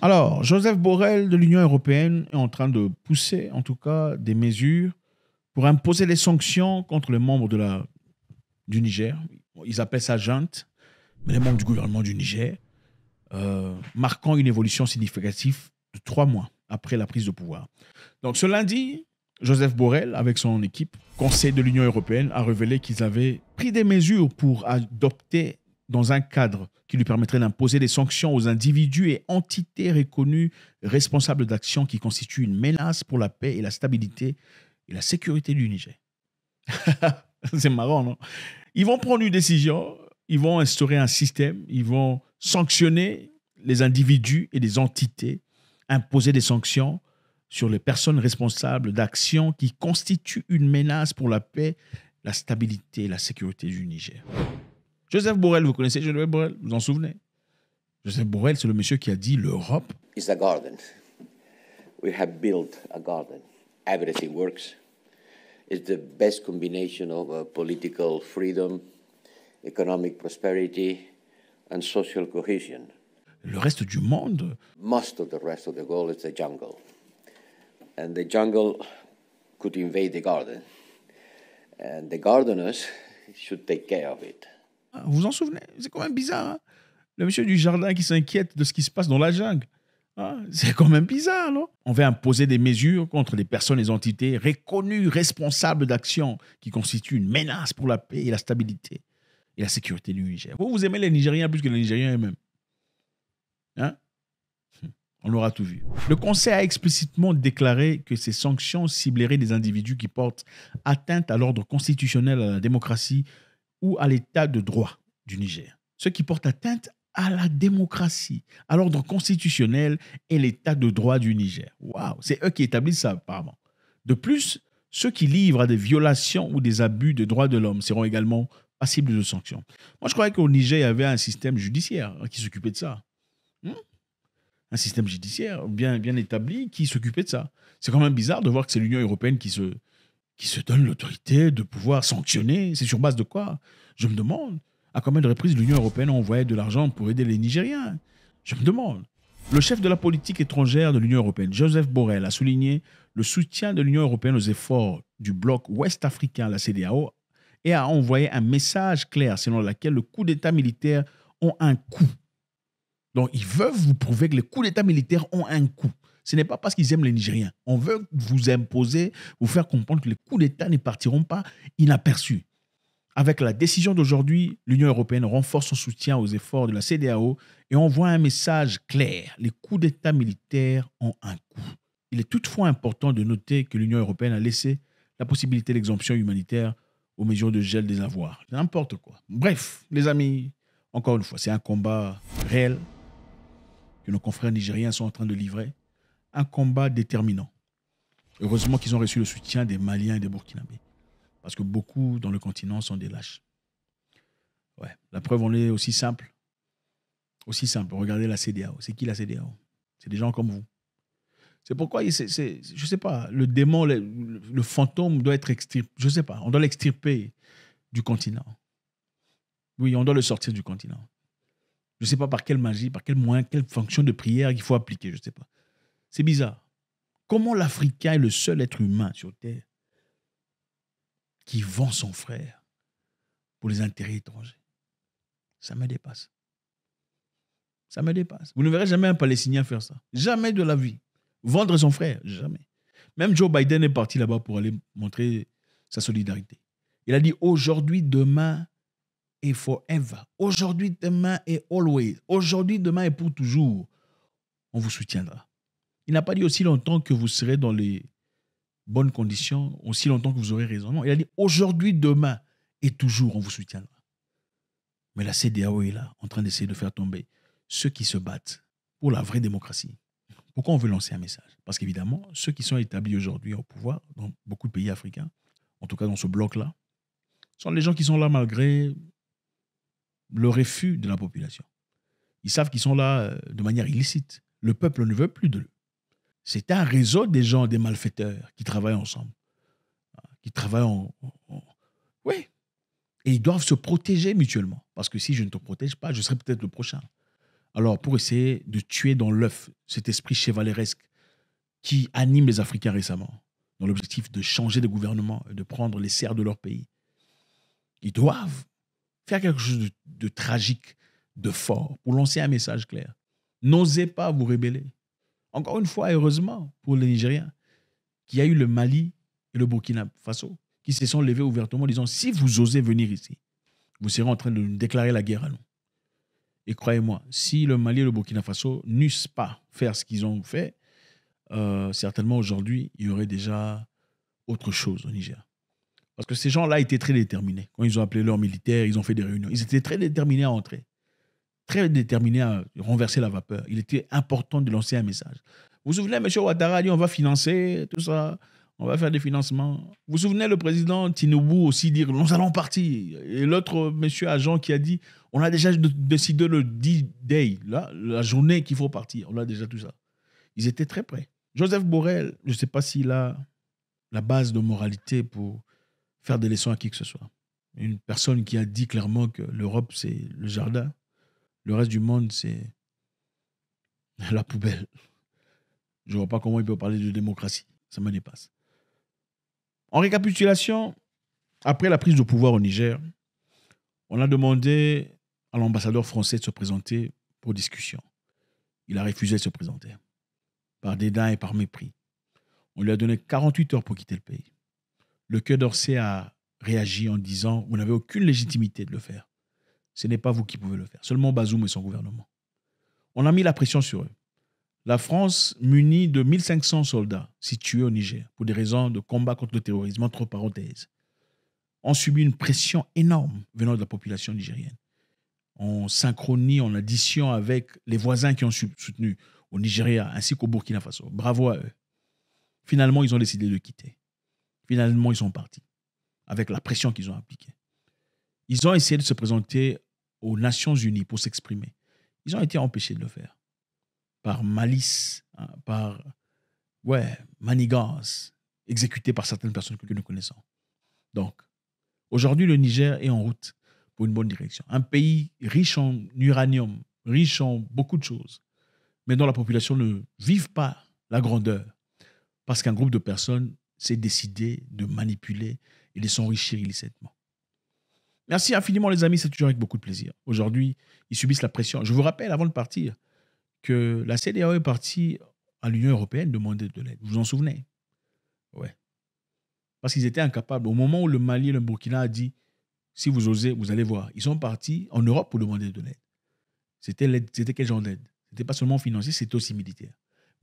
Alors, Joseph Borrell de l'Union européenne est en train de pousser, en tout cas, des mesures pour imposer des sanctions contre les membres du Niger. Ils appellent ça junte, mais les membres du gouvernement du Niger, marquant une évolution significative de 3 mois après la prise de pouvoir. Donc, ce lundi, Joseph Borrell, avec son équipe, Conseil de l'Union européenne, a révélé qu'ils avaient pris des mesures pour adopter dans un cadre qui lui permettrait d'imposer des sanctions aux individus et entités reconnus responsables d'actions qui constituent une menace pour la paix et la stabilité et la sécurité du Niger. C'est marrant, non? Ils vont prendre une décision, ils vont instaurer un système, ils vont sanctionner les individus et les entités, imposer des sanctions sur les personnes responsables d'actions qui constituent une menace pour la paix, la stabilité et la sécurité du Niger. Joseph Borrell, vous connaissez Joseph Borrell? Vous en souvenez? Joseph Borrell, c'est le monsieur qui a dit l'Europe. It's a garden. We have built a garden. Everything works. It's the best combination of political freedom, economic prosperity, and social cohesion. Le reste du monde. Most of the rest of the world is the jungle. And the jungle could invade the garden. And the gardeners should take care of it. Vous vous en souvenez? C'est quand même bizarre, hein? Le monsieur du jardin qui s'inquiète de ce qui se passe dans la jungle. Ah, c'est quand même bizarre, non? On va imposer des mesures contre les personnes et les entités reconnues responsables d'actions qui constituent une menace pour la paix et la stabilité et la sécurité du Niger. Vous aimez les Nigériens plus que les Nigériens eux-mêmes. Hein? On aura tout vu. Le Conseil a explicitement déclaré que ces sanctions cibleraient des individus qui portent atteinte à l'ordre constitutionnel, à la démocratie ou à l'état de droit du Niger. Ceux qui portent atteinte à la démocratie, à l'ordre constitutionnel et l'état de droit du Niger. Waouh, c'est eux qui établissent ça apparemment. De plus, ceux qui livrent à des violations ou des abus de droits de l'homme seront également passibles de sanctions. Moi, je croyais qu'au Niger, il y avait un système judiciaire qui s'occupait de ça. Un système judiciaire bien établi qui s'occupait de ça. C'est quand même bizarre de voir que c'est l'Union européenne qui se donne l'autorité de pouvoir sanctionner. C'est sur base de quoi? Je me demande. À combien de reprises l'Union européenne a envoyé de l'argent pour aider les Nigériens? Je me demande. Le chef de la politique étrangère de l'Union européenne, Joseph Borrell, a souligné le soutien de l'Union européenne aux efforts du bloc ouest-africain, la CEDEAO, et a envoyé un message clair selon lequel le coup d'État militaire ont un coût. Donc, ils veulent vous prouver que les coups d'État militaires ont un coût. Ce n'est pas parce qu'ils aiment les Nigériens. On veut vous imposer, vous faire comprendre que les coups d'État ne partiront pas inaperçus. Avec la décision d'aujourd'hui, l'Union européenne renforce son soutien aux efforts de la CEDEAO et envoie un message clair. Les coups d'État militaires ont un coût. Il est toutefois important de noter que l'Union européenne a laissé la possibilité d'exemption humanitaire aux mesures de gel des avoirs. N'importe quoi. Bref, les amis, encore une fois, c'est un combat réel que nos confrères nigériens sont en train de livrer. Un combat déterminant. Heureusement qu'ils ont reçu le soutien des Maliens et des Burkinabés. Parce que beaucoup dans le continent sont des lâches. Ouais. La preuve en est aussi simple. Aussi simple. Regardez la CEDEAO. C'est qui la CEDEAO? C'est des gens comme vous. C'est pourquoi, je ne sais pas, le démon, le fantôme doit être extirpé. Je ne sais pas. On doit l'extirper du continent. Oui, on doit le sortir du continent. Je ne sais pas par quelle magie, par quel moyen, quelle fonction de prière qu'il faut appliquer. Je ne sais pas. C'est bizarre. Comment l'Africain est le seul être humain sur Terre qui vend son frère pour les intérêts étrangers? Ça me dépasse. Ça me dépasse. Vous ne verrez jamais un Palestinien faire ça. Jamais de la vie. Vendre son frère, jamais. Même Joe Biden est parti là-bas pour aller montrer sa solidarité. Il a dit aujourd'hui, demain et forever. Aujourd'hui, demain et always. Aujourd'hui, demain et pour toujours. On vous soutiendra. Il n'a pas dit aussi longtemps que vous serez dans les bonnes conditions, aussi longtemps que vous aurez raison. Non, il a dit aujourd'hui, demain et toujours, on vous soutiendra. Mais la CEDEAO est là, en train d'essayer de faire tomber ceux qui se battent pour la vraie démocratie. Pourquoi on veut lancer un message? Parce qu'évidemment, ceux qui sont établis aujourd'hui au pouvoir, dans beaucoup de pays africains, en tout cas dans ce bloc-là, sont les gens qui sont là malgré le refus de la population. Ils savent qu'ils sont là de manière illicite. Le peuple ne veut plus d'eux. C'est un réseau des gens, des malfaiteurs qui travaillent ensemble. Qui travaillent Oui. Et ils doivent se protéger mutuellement. Parce que si je ne te protège pas, je serai peut-être le prochain. Alors, pour essayer de tuer dans l'œuf cet esprit chevaleresque qui anime les Africains récemment, dans l'objectif de changer de gouvernement et de prendre les serfs de leur pays, ils doivent faire quelque chose de tragique, de fort, pour lancer un message clair. N'osez pas vous rebeller. Encore une fois, heureusement pour les Nigériens, qu'il y a eu le Mali et le Burkina Faso qui se sont levés ouvertement en disant si vous osez venir ici, vous serez en train de nous déclarer la guerre à nous. Et croyez-moi, si le Mali et le Burkina Faso n'eussent pas fait ce qu'ils ont fait, certainement aujourd'hui, il y aurait déjà autre chose au Niger. Parce que ces gens-là étaient très déterminés. Quand ils ont appelé leurs militaires, ils ont fait des réunions. Ils étaient très déterminés à entrer, très déterminés à renverser la vapeur. Il était important de lancer un message. Vous vous souvenez, M. Ouattara a dit on va financer tout ça, on va faire des financements. Vous vous souvenez, le président Tinubu aussi dire nous allons partir. Et l'autre monsieur agent qui a dit on a déjà décidé le D-Day, là, la journée qu'il faut partir. On a déjà tout ça. Ils étaient très prêts. Joseph Borrell, je ne sais pas s'il a la base de moralité pour faire des leçons à qui que ce soit. Une personne qui a dit clairement que l'Europe, c'est le jardin. Le reste du monde, c'est la poubelle. Je ne vois pas comment il peut parler de démocratie. Ça me dépasse. En récapitulation, après la prise de pouvoir au Niger, on a demandé à l'ambassadeur français de se présenter pour discussion. Il a refusé de se présenter, par dédain et par mépris. On lui a donné 48 heures pour quitter le pays. Le Quai d'Orsay a réagi en disant « Vous n'avez aucune légitimité de le faire. Ce n'est pas vous qui pouvez le faire. Seulement Bazoum et son gouvernement. » On a mis la pression sur eux. La France, munie de 1500 soldats situés au Niger pour des raisons de combat contre le terrorisme, entre parenthèses, ont subi une pression énorme venant de la population nigérienne. En synchronie, en addition avec les voisins qui ont soutenu au Nigeria ainsi qu'au Burkina Faso. Bravo à eux. Finalement, ils ont décidé de quitter. Finalement, ils sont partis avec la pression qu'ils ont appliquée. Ils ont essayé de se présenter aux Nations Unies pour s'exprimer. Ils ont été empêchés de le faire par malice, par manigance, exécutée par certaines personnes que nous connaissons. Donc, aujourd'hui, le Niger est en route pour une bonne direction. Un pays riche en uranium, riche en beaucoup de choses, mais dont la population ne vive pas la grandeur parce qu'un groupe de personnes s'est décidé de manipuler et de s'enrichir illicitement. Merci infiniment les amis, c'est toujours avec beaucoup de plaisir. Aujourd'hui, ils subissent la pression. Je vous rappelle avant de partir que la CEDEAO est partie à l'Union européenne demander de l'aide. Vous vous en souvenez? Ouais. Parce qu'ils étaient incapables. Au moment où le Mali et le Burkina a dit si vous osez, vous allez voir. Ils sont partis en Europe pour demander de l'aide. C'était quel genre d'aide? C'était pas seulement financier, c'était aussi militaire.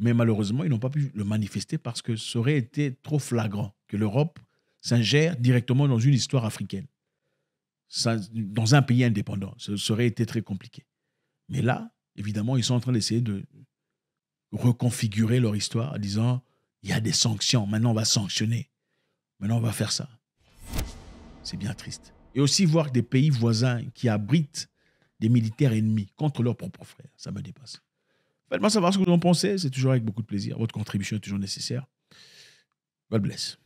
Mais malheureusement, ils n'ont pas pu le manifester parce que ça aurait été trop flagrant que l'Europe s'ingère directement dans une histoire africaine, dans un pays indépendant. Ça aurait été très compliqué. Mais là, évidemment, ils sont en train d'essayer de reconfigurer leur histoire en disant il y a des sanctions, maintenant on va sanctionner, maintenant on va faire ça. C'est bien triste. Et aussi voir des pays voisins qui abritent des militaires ennemis contre leurs propres frères. Ça me dépasse. Faites-moi savoir ce que vous en pensez. C'est toujours avec beaucoup de plaisir. Votre contribution est toujours nécessaire. God bless.